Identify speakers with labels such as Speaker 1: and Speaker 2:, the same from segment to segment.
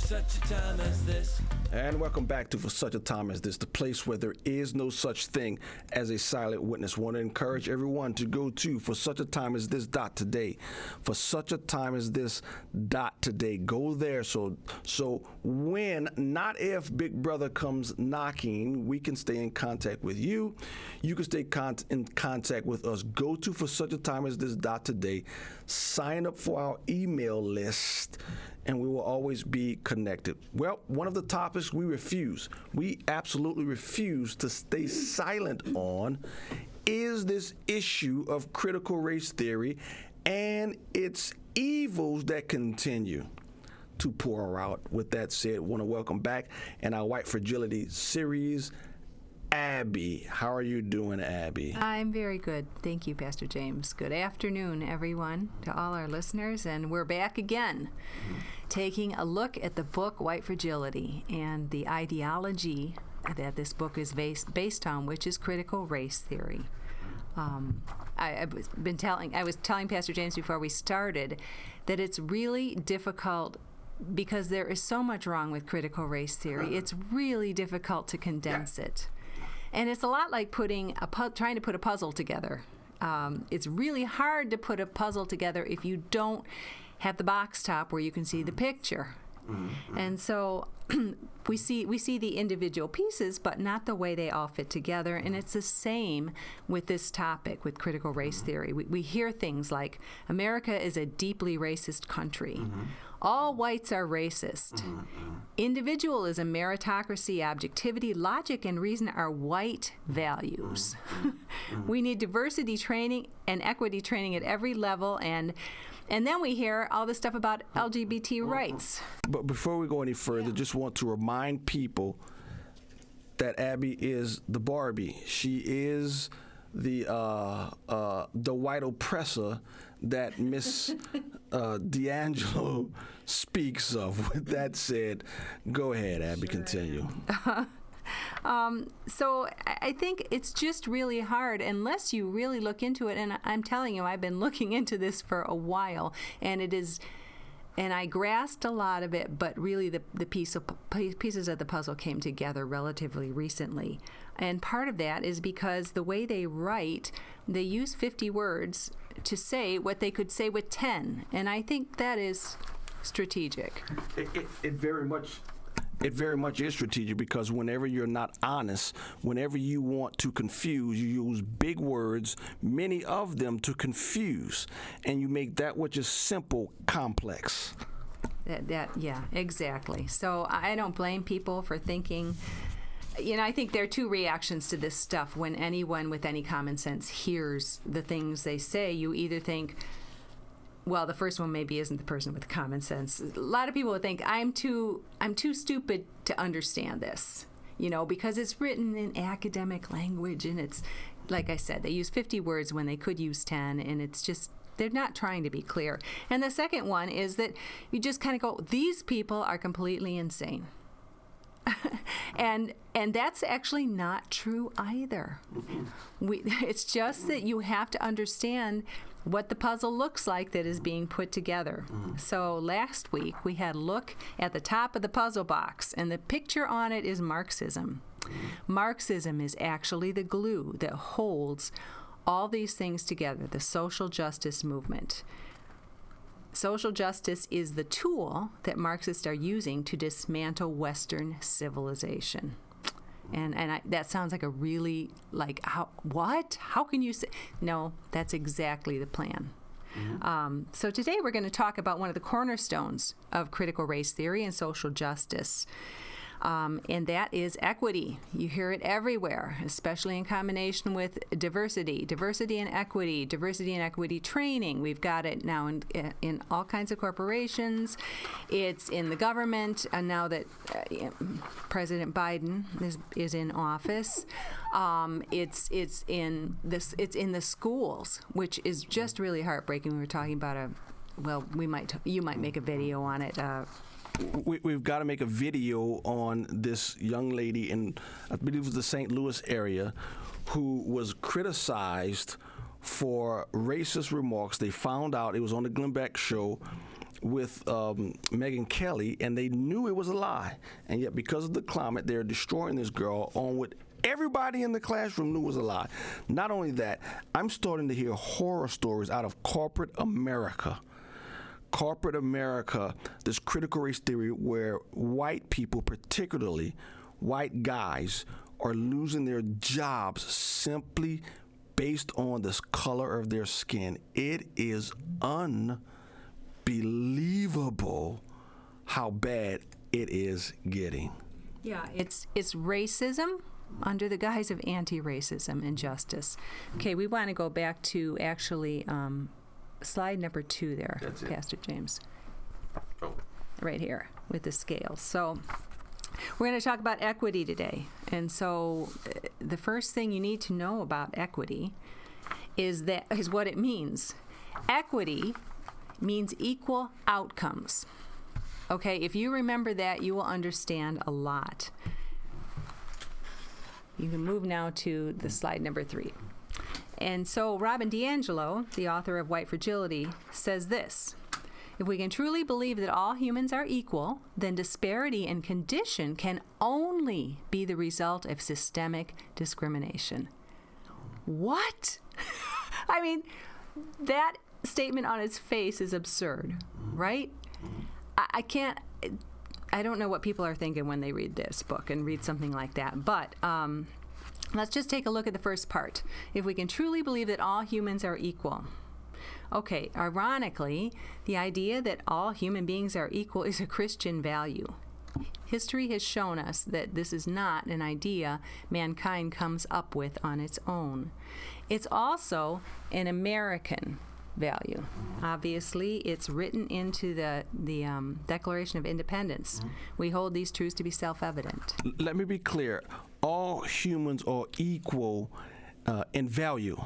Speaker 1: such a time as this.
Speaker 2: And welcome back to For Such a Time as This, the place where there is no such thing as a silent witness. Want to encourage everyone to go to For Such a Time as This .today. For Such a Time as This .today. Go there so when, not if, Big Brother comes knocking, we can stay in contact with you. You can stay in contact with us. Go to For Such a Time as This .today. Sign up for our email list, and we will always be connected. Well, one of the topics we absolutely refuse to stay silent on is this issue of critical race theory and its evils that continue to pour out. With that said, I want to welcome back in our White Fragility series, Abby. How are you doing, Abby?
Speaker 3: I'm very good. Thank you, Pastor James. Good afternoon, everyone, to all our listeners. And we're back again, taking a look at the book White Fragility and the ideology that this book is based on, which is critical race theory. I was telling Pastor James before we started that it's really difficult because there is so much wrong with critical race theory. It's really difficult to condense it. And it's a lot like trying to put a puzzle together. It's really hard to put a puzzle together if you don't have the box top where you can see the picture. And so we see the individual pieces, but not the way they all fit together. And it's the same with this topic, with critical race theory. We hear things like, America is a deeply racist country. All whites are racist. Individualism, meritocracy, objectivity, logic, and reason are white values. We need diversity training and equity training at every level, and then we hear all this stuff about LGBT rights.
Speaker 2: But before we go any further, just want to remind people that Abby is the Barbie. She is the white oppressor that Miss D'Angelo speaks of. With that said, go ahead, Abby, continue.
Speaker 3: So I think it's just really hard unless you really look into it. And I'm telling you, I've been looking into this for a while, and I grasped a lot of it, but really the pieces of the puzzle came together relatively recently. And part of that is because the way they write, they use 50 words to say what they could say with 10. And I think that is strategic.
Speaker 2: It very much is strategic, because whenever you're not honest, whenever you want to confuse, you use big words, many of them, to confuse, and you make that which is simple complex.
Speaker 3: Yeah, exactly. So I don't blame people for thinking. I think there are two reactions to this stuff. When anyone with any common sense hears the things they say, you either think, well, the first one maybe isn't the person with common sense. A lot of people would think, I'm too stupid to understand this, because it's written in academic language, and it's, like I said, they use 50 words when they could use 10, and it's just, they're not trying to be clear. And the second one is that you just kind of go, these people are completely insane. And that's actually not true either. It's just that you have to understand what the puzzle looks like that is being put together. So last week we had a look at the top of the puzzle box, and the picture on it is Marxism. Marxism is actually the glue that holds all these things together, the social justice movement. Social justice is the tool that Marxists are using to dismantle Western civilization. And that sounds like a really, what? How can you say? No, that's exactly the plan. So today we're going to talk about one of the cornerstones of critical race theory and social justice. And that is equity. You hear it everywhere, especially in combination with diversity and equity training. We've got it now in all kinds of corporations. It's in the government, and now that President Biden is in office, it's in the schools, which is just really heartbreaking. We were talking about you might make a video on it.
Speaker 2: We've got to make a video on this young lady in, I believe it was the St. Louis area, who was criticized for racist remarks. They found out, it was on the Glenn Beck show, with Megyn Kelly, and they knew it was a lie. And yet, because of the climate, they're destroying this girl on what everybody in the classroom knew was a lie. Not only that, I'm starting to hear horror stories out of corporate America. Corporate America, this critical race theory where white people, particularly white guys, are losing their jobs simply based on the color of their skin. It is unbelievable how bad it is getting.
Speaker 3: Yeah, it's racism under the guise of anti-racism and justice. Okay, we want to go back to actually slide number 2 there, Pastor James.
Speaker 2: Oh.
Speaker 3: Right here with the scales. So we're going to talk about equity today. And so the first thing you need to know about equity is what it means. Equity means equal outcomes. Okay, if you remember that, you will understand a lot. You can move now to the slide number 3. And so Robin DiAngelo, the author of White Fragility, says this: if we can truly believe that all humans are equal, then disparity in condition can only be the result of systemic discrimination. What? I mean, that statement on its face is absurd, right? I don't know what people are thinking when they read this book and read something like that, but let's just take a look at the first part. If we can truly believe that all humans are equal. Okay, ironically, the idea that all human beings are equal is a Christian value. History has shown us that this is not an idea mankind comes up with on its own. It's also an American value. Obviously, it's written into the Declaration of Independence. We hold these truths to be self-evident.
Speaker 2: Let me be clear. All humans are equal in value.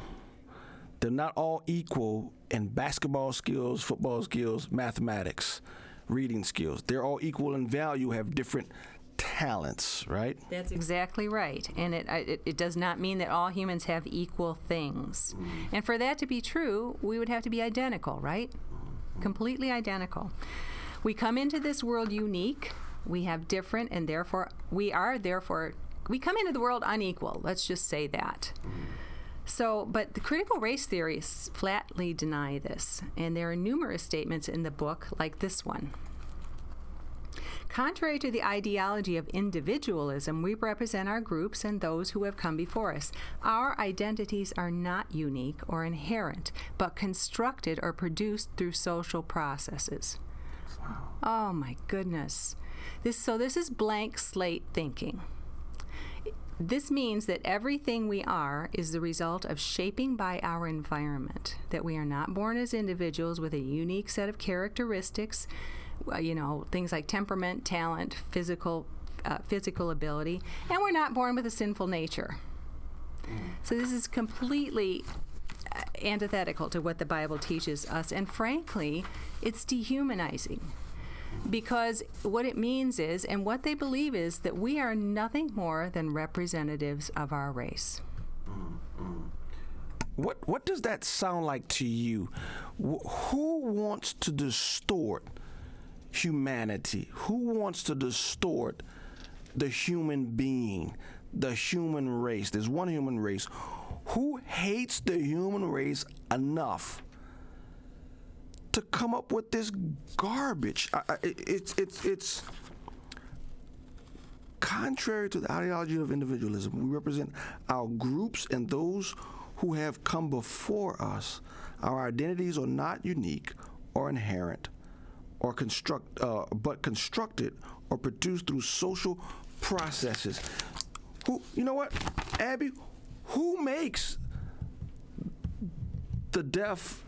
Speaker 2: They're not all equal in basketball skills, football skills, mathematics, reading skills. They're all equal in value, have different talents, right?
Speaker 3: That's exactly right. And it does not mean that all humans have equal things. And for that to be true, we would have to be identical, right? Completely identical. We come into this world unique. We have different, and we come into the world unequal. Let's just say that. So, but the critical race theories flatly deny this, and there are numerous statements in the book like this one. Contrary to the ideology of individualism, we represent our groups and those who have come before us. Our identities are not unique or inherent, but constructed or produced through social processes. Wow. Oh my goodness. This is blank slate thinking. This means that everything we are is the result of shaping by our environment, that we are not born as individuals with a unique set of characteristics, things like temperament, talent, physical ability, and we're not born with a sinful nature. So this is completely antithetical to what the Bible teaches us, and frankly, it's dehumanizing. Because what it means is, and what they believe is, that we are nothing more than representatives of our race.
Speaker 2: What does that sound like to you? Who wants to distort humanity? Who wants to distort the human being, the human race? There's one human race. Who hates the human race enough to come up with this garbage? It's contrary to the ideology of individualism. We represent our groups and those who have come before us. Our identities are not unique or inherent, or but constructed or produced through social processes. You know what, Abby? Who makes the deaf,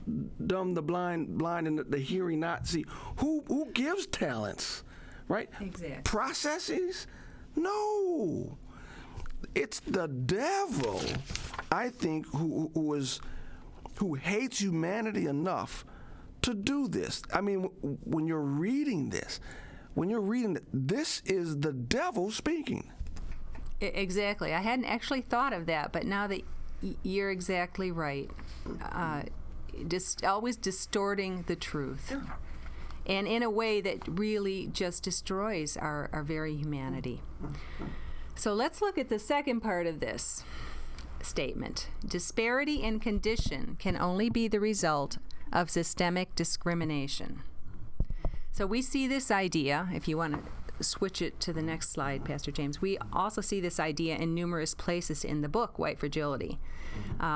Speaker 2: dumb, the blind, and the hearing not see? Who gives talents, right?
Speaker 3: Exactly.
Speaker 2: Processes? No. It's the devil, I think, who hates humanity enough to do this. I mean, when you're reading this, this is the devil speaking.
Speaker 3: Exactly. I hadn't actually thought of that, but now that you're exactly right. Just always distorting the truth. and in a way that really just destroys our very humanity. So let's look at the second part of this statement. Disparity in condition can only be the result of systemic discrimination. So we see this idea, if you want to switch it to the next slide, Pastor James, we also see this idea in numerous places in the book, White Fragility.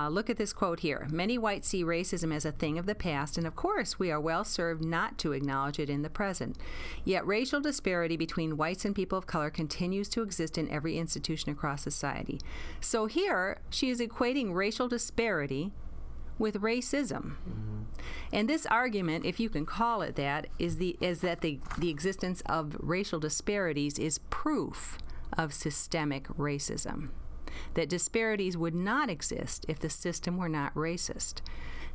Speaker 3: Look at this quote here. Many whites see racism as a thing of the past, and of course we are well served not to acknowledge it in the present. Yet racial disparity between whites and people of color continues to exist in every institution across society. So here she is equating racial disparity with racism. And this argument, if you can call it that, is that the existence of racial disparities is proof of systemic racism. That disparities would not exist if the system were not racist.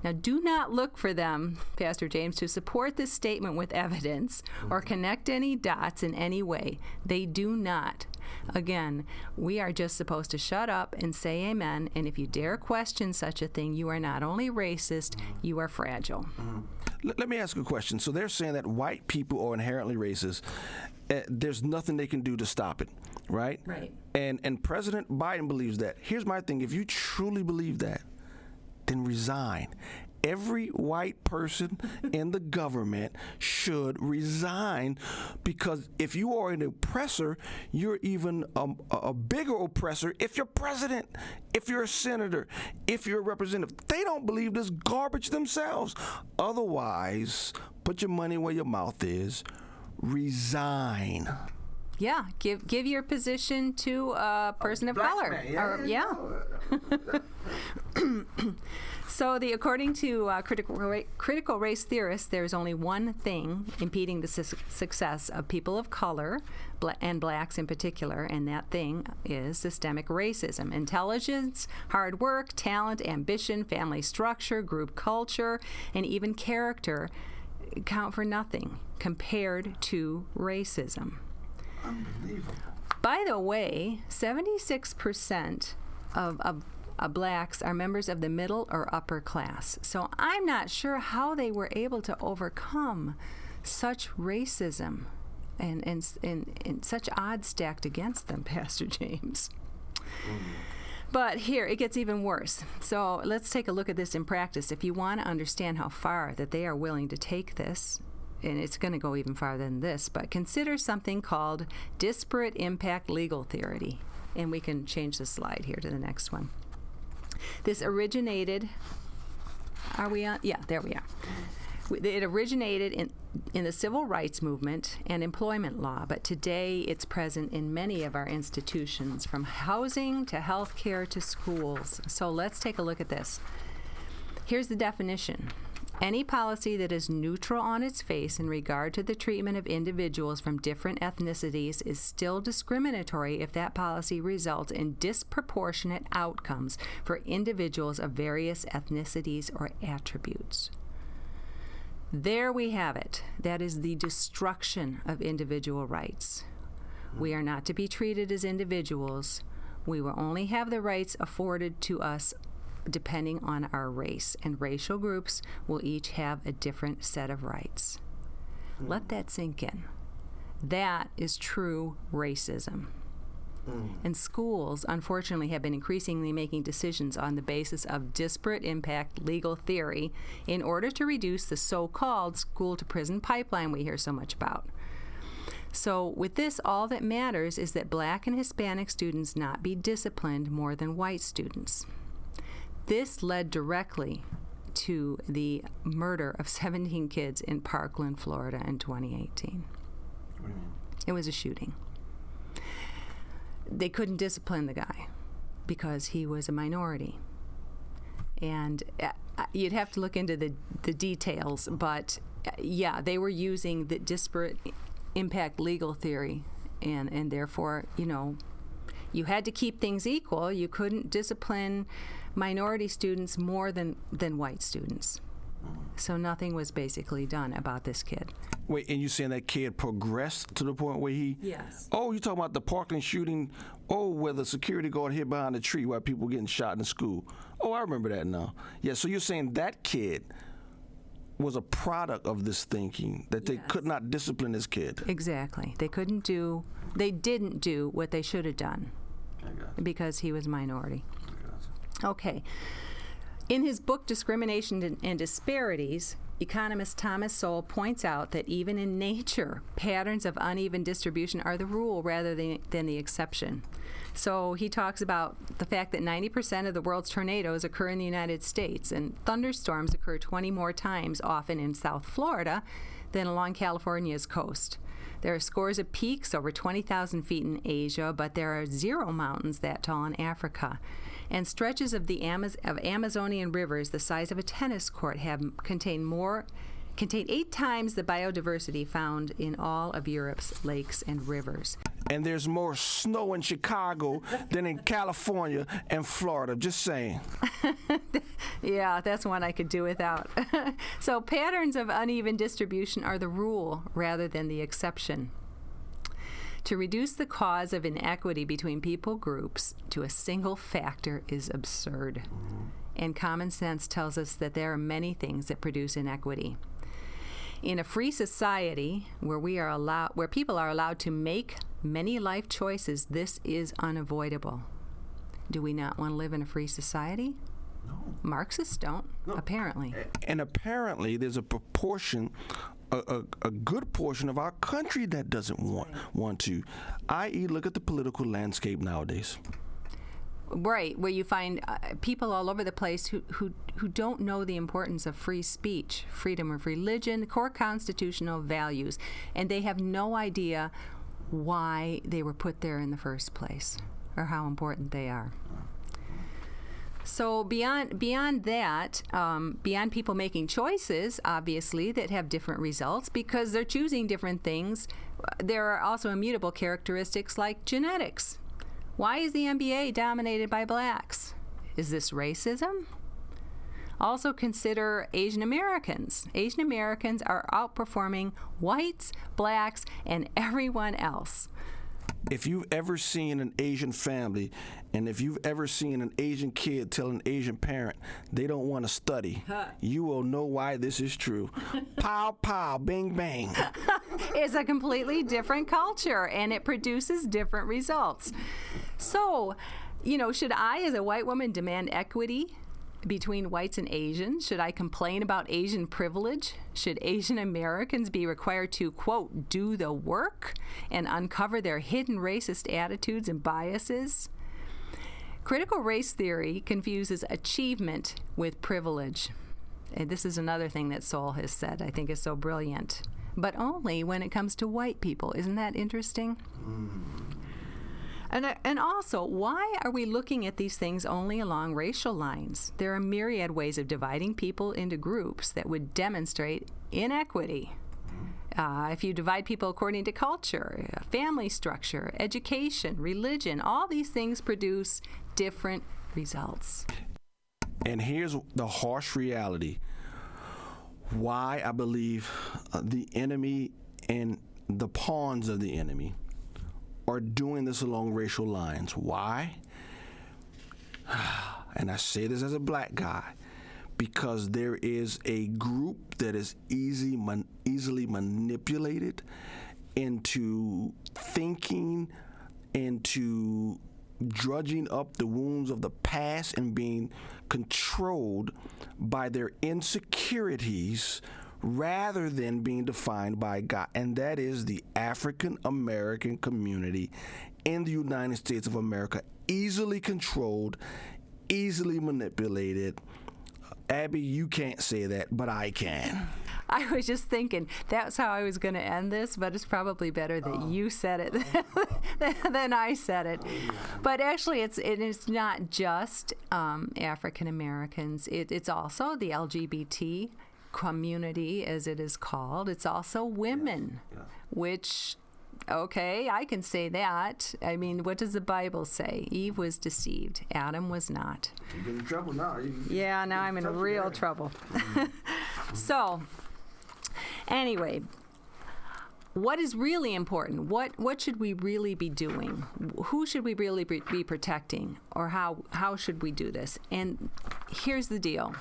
Speaker 3: Now, do not look for them, Pastor James, to support this statement with evidence or connect any dots in any way. They do not. Again, we are just supposed to shut up and say amen, and if you dare question such a thing, you are not only racist, you are fragile.
Speaker 2: Let me ask you a question. So they're saying that white people are inherently racist. There's nothing they can do to stop it, right?
Speaker 3: Right.
Speaker 2: And President Biden believes that. Here's my thing. If you truly believe that, then resign. Every white person in the government should resign, because if you are an oppressor, you're even a bigger oppressor if you're president, if you're a senator, if you're a representative. They don't believe this garbage themselves. Otherwise, put your money where your mouth is. Resign.
Speaker 3: Yeah, give your position to a person of color.
Speaker 2: Man.
Speaker 3: So, according to critical race theorists, there's only one thing impeding the success of people of color, and blacks in particular, and that thing is systemic racism. Intelligence, hard work, talent, ambition, family structure, group culture, and even character count for nothing compared to racism.
Speaker 2: Unbelievable.
Speaker 3: By the way, 76% of blacks are members of the middle or upper class. So I'm not sure how they were able to overcome such racism and such odds stacked against them, Pastor James. But here, it gets even worse. So let's take a look at this in practice. If you want to understand how far that they are willing to take this, and it's going to go even farther than this, but consider something called disparate impact legal theory. And we can change the slide here to the next one. This originated, are we on? Yeah, there we are. It originated in the civil rights movement and employment law, but today it's present in many of our institutions, from housing to healthcare to schools. So let's take a look at this. Here's the definition. Any policy that is neutral on its face in regard to the treatment of individuals from different ethnicities is still discriminatory if that policy results in disproportionate outcomes for individuals of various ethnicities or attributes. There we have it. That is the destruction of individual rights. We are not to be treated as individuals. We will only have the rights afforded to us depending on our race, and racial groups will each have a different set of rights. Let that sink in. That is true racism. And schools, unfortunately, have been increasingly making decisions on the basis of disparate impact legal theory in order to reduce the so-called school-to-prison pipeline we hear so much about. So with this, all that matters is that Black and Hispanic students not be disciplined more than white students. This led directly to the murder of 17 kids in Parkland, Florida in 2018. It was a shooting. They couldn't discipline the guy because he was a minority. And you'd have to look into the details, but yeah, they were using the disparate impact legal theory, and therefore, you had to keep things equal. You couldn't discipline minority students more than white students. So nothing was basically done about this kid.
Speaker 2: Wait, and you saying that kid progressed to the point where he...
Speaker 3: Yes.
Speaker 2: Oh, you talking about the Parkland shooting? Oh, where the security guard hid behind a tree while people were getting shot in the school. Oh, I remember that now. Yeah, so you're saying that kid was a product of this thinking, that they could not discipline his kid.
Speaker 3: Exactly. They didn't do what they should have done because he was a minority. Okay. In his book, Discrimination and Disparities, economist Thomas Sowell points out that even in nature, patterns of uneven distribution are the rule rather than the exception. So he talks about the fact that 90% of the world's tornadoes occur in the United States, and thunderstorms occur 20 more times often in South Florida than along California's coast. There are scores of peaks over 20,000 feet in Asia, but there are 0 mountains that tall in Africa. And stretches of the Amazonian rivers the size of a tennis court contain 8 times the biodiversity found in all of Europe's lakes and rivers.
Speaker 2: And there's more snow in Chicago than in California and Florida, just saying.
Speaker 3: Yeah, that's one I could do without. So patterns of uneven distribution are the rule rather than the exception. To reduce the cause of inequity between people groups to a single factor is absurd. And common sense tells us that there are many things that produce inequity. In a free society where people are allowed to make many life choices, this is unavoidable. Do we not want to live in a free society?
Speaker 2: No.
Speaker 3: Marxists don't, apparently.
Speaker 2: And apparently there's a proportion, a good portion of our country that doesn't want to, i.e. look at the political landscape nowadays.
Speaker 3: Right, where you find people all over the place who don't know the importance of free speech, freedom of religion, core constitutional values, and they have no idea why they were put there in the first place or how important they are. So beyond that, beyond people making choices, obviously, that have different results because they're choosing different things, there are also immutable characteristics like genetics. Why is the NBA dominated by blacks? Is this racism? Also consider Asian Americans. Asian Americans are outperforming whites, blacks, and everyone else.
Speaker 2: If you've ever seen an Asian family, and if you've ever seen an Asian kid tell an Asian parent they don't want to study, you will know why this is true. Pow, pow, bing, bang.
Speaker 3: It's a completely different culture, and it produces different results. So, should I, as a white woman, demand equity between whites and Asians? Should I complain about Asian privilege? Should Asian Americans be required to, quote, do the work and uncover their hidden racist attitudes and biases? Critical race theory confuses achievement with privilege. And this is another thing that Sowell has said I think is so brilliant. But only when it comes to white people. Isn't that interesting? And also, why are we looking at these things only along racial lines? There are myriad ways of dividing people into groups that would demonstrate inequity. If you divide people according to culture, family structure, education, religion, all these things produce different results.
Speaker 2: And here's the harsh reality. Why I believe the enemy and the pawns of the enemy are doing this along racial lines. Why? And I say this as a black guy, because there is a group that is easily manipulated into thinking, into drudging up the wounds of the past and being controlled by their insecurities rather than being defined by God. And that is the African American community in the United States of America, easily controlled, easily manipulated. Abby, you can't say that, but I can.
Speaker 3: I was just thinking that's how I was going to end this, but it's probably better that you said it than I said it. But actually, it's not just African Americans. It's also the LGBT community, as it is called. It's also women, which, okay, I can say that. I mean, what does the Bible say? Eve was deceived. Adam was not.
Speaker 2: You're in trouble now.
Speaker 3: Yeah, now I'm in real trouble. So, anyway, what is really important? What should we really be doing? Who should we really be protecting? Or how should we do this? And here's the deal.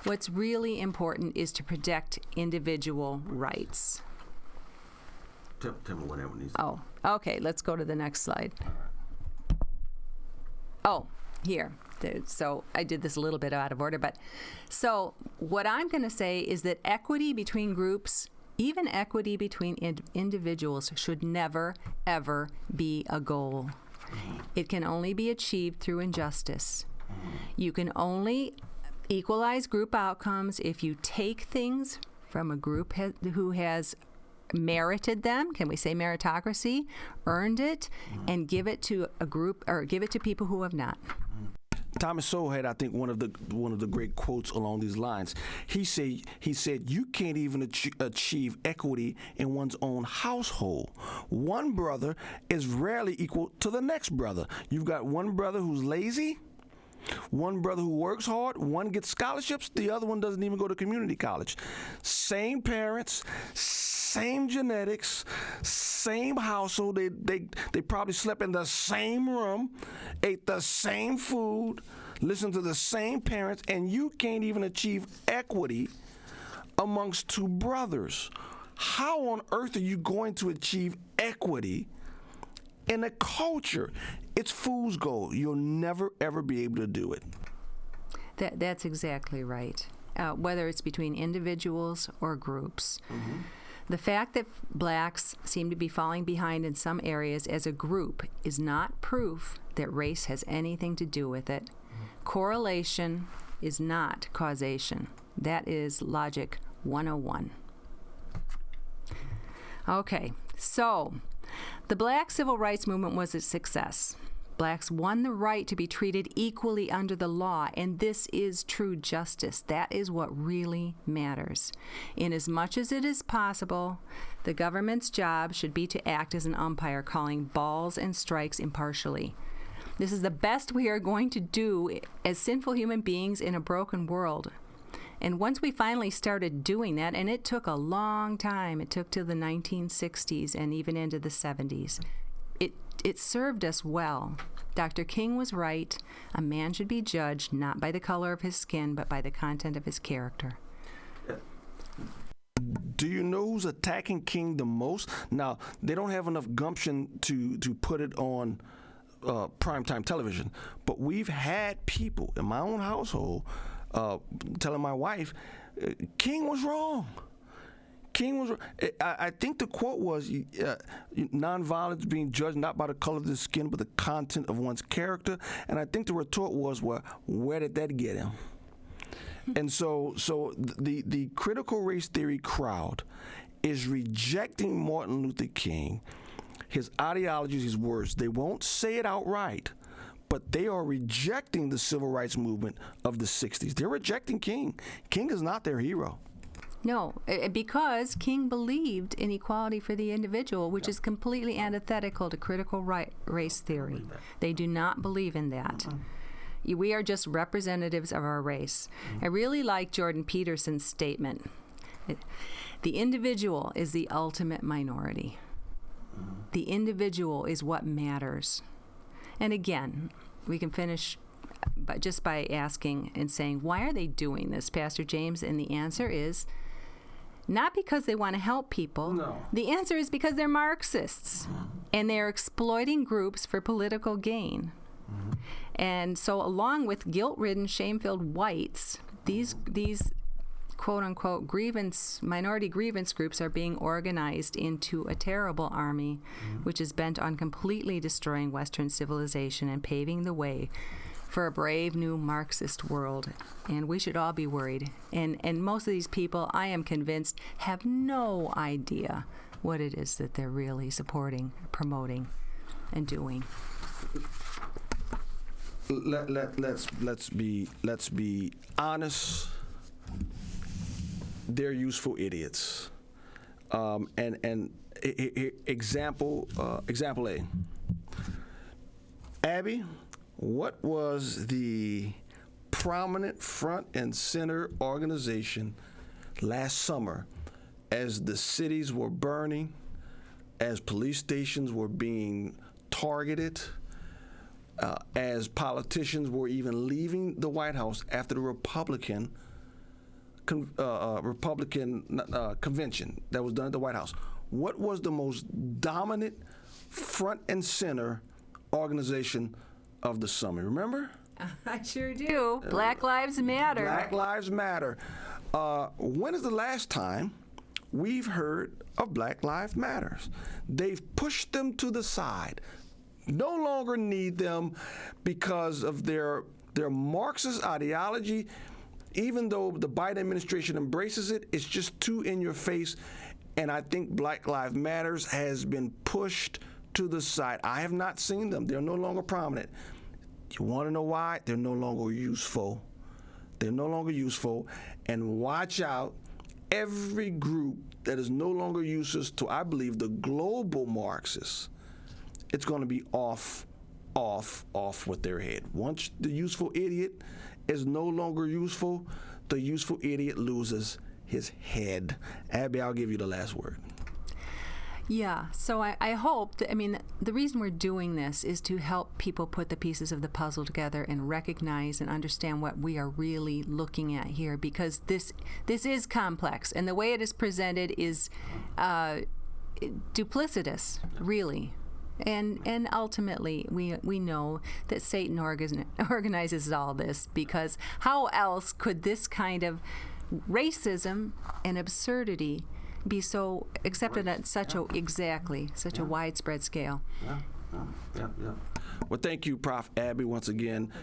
Speaker 3: What's really important is to protect individual rights.
Speaker 2: Tell me what that one is.
Speaker 3: Oh, okay, let's go to the next slide. Oh, here. So I did this a little bit out of order, but so what I'm going to say is that equity between groups, even equity between individuals, should never, ever be a goal. It can only be achieved through injustice. You can only equalize group outcomes if you take things from a group who has merited them, can we say meritocracy, earned it, and give it to a group, or give it to people who have not.
Speaker 2: Thomas Sowell had, I think, one of the great quotes along these lines. He said, you can't even achieve equity in one's own household. One brother is rarely equal to the next brother. You've got one brother who's lazy, one brother who works hard, one gets scholarships, the other one doesn't even go to community college. Same parents, same genetics, same household. They probably slept in the same room, ate the same food, listened to the same parents, and you can't even achieve equity amongst two brothers. How on earth are you going to achieve equity in a culture? It's fool's gold. You'll never, ever be able to do it.
Speaker 3: That's exactly right, whether it's between individuals or groups. Mm-hmm. The fact that blacks seem to be falling behind in some areas as a group is not proof that race has anything to do with it. Mm-hmm. Correlation is not causation. That is logic 101. Okay, so the Black Civil Rights Movement was a success. Blacks won the right to be treated equally under the law, and this is true justice. That is what really matters. In as much as it is possible, the government's job should be to act as an umpire, calling balls and strikes impartially. This is the best we are going to do as sinful human beings in a broken world. And once we finally started doing that, and it took a long time, it took till the 1960s and even into the 70s, it served us well. Dr. King was right. A man should be judged not by the color of his skin, but by the content of his character.
Speaker 2: Do you know who's attacking King the most? Now, they don't have enough gumption to put it on primetime television, but we've had people in my own household telling my wife, King was wrong. King was. I think the quote was, nonviolence being judged not by the color of the skin, but the content of one's character. And I think the retort was, well, where did that get him? And so the critical race theory crowd is rejecting Martin Luther King, his ideologies, his words. They won't say it outright, but they are rejecting the civil rights movement of the 60s. They're rejecting King. King is not their hero.
Speaker 3: No, because King believed in equality for the individual, which is completely antithetical to critical race theory. They do not believe in that. We are just representatives of our race. I really like Jordan Peterson's statement. The individual is the ultimate minority. The individual is what matters. And again, we can finish just by asking and saying, why are they doing this, Pastor James? And the answer is, not because they want to help people.
Speaker 2: No.
Speaker 3: The answer is because they're Marxists, and they're exploiting groups for political gain. Mm-hmm. And so along with guilt-ridden, shame-filled whites, these quote-unquote minority grievance groups are being organized into a terrible army, which is bent on completely destroying Western civilization and paving the way for a brave new Marxist world. And we should all be worried. And most of these people, I am convinced, have no idea what it is that they're really supporting, promoting, and doing.
Speaker 2: Let's be honest. They're useful idiots. Example A. Abby, what was the prominent front and center organization last summer as the cities were burning, as police stations were being targeted, as politicians were even leaving the White House after the Republican Republican convention that was done at the White House, what was the most dominant, front and center organization of the summit? Remember?
Speaker 3: I sure do. Black Lives Matter.
Speaker 2: Black Lives Matter. When is the last time we've heard of Black Lives Matters? They've pushed them to the side. No longer need them because of their Marxist ideology. Even though the Biden administration embraces it, it's just too in your face. And I think Black Lives Matters has been pushed to the side. I have not seen them. They're no longer prominent. You want to know why? They're no longer useful. They're no longer useful. And watch out, every group that is no longer useless to, I believe, the global Marxists, it's going to be off with their head. Once the useful idiot is no longer useful, the useful idiot loses his head. Abby, I'll give you the last word.
Speaker 3: Yeah, so I hope that, the reason we're doing this is to help people put the pieces of the puzzle together and recognize and understand what we are really looking at here, because this is complex, and the way it is presented is duplicitous, really. And ultimately, we know that Satan organizes all this, because how else could this kind of racism and absurdity be so accepted at such a widespread scale?
Speaker 2: Yeah. Well, thank you, Prof. Abby, once again,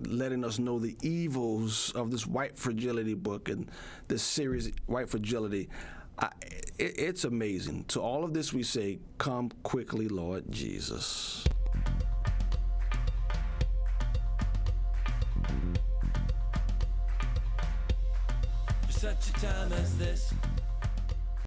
Speaker 2: letting us know the evils of this White Fragility book and this series, White Fragility. It's amazing. To all of this we say, come quickly, Lord Jesus.
Speaker 1: For such a time as this,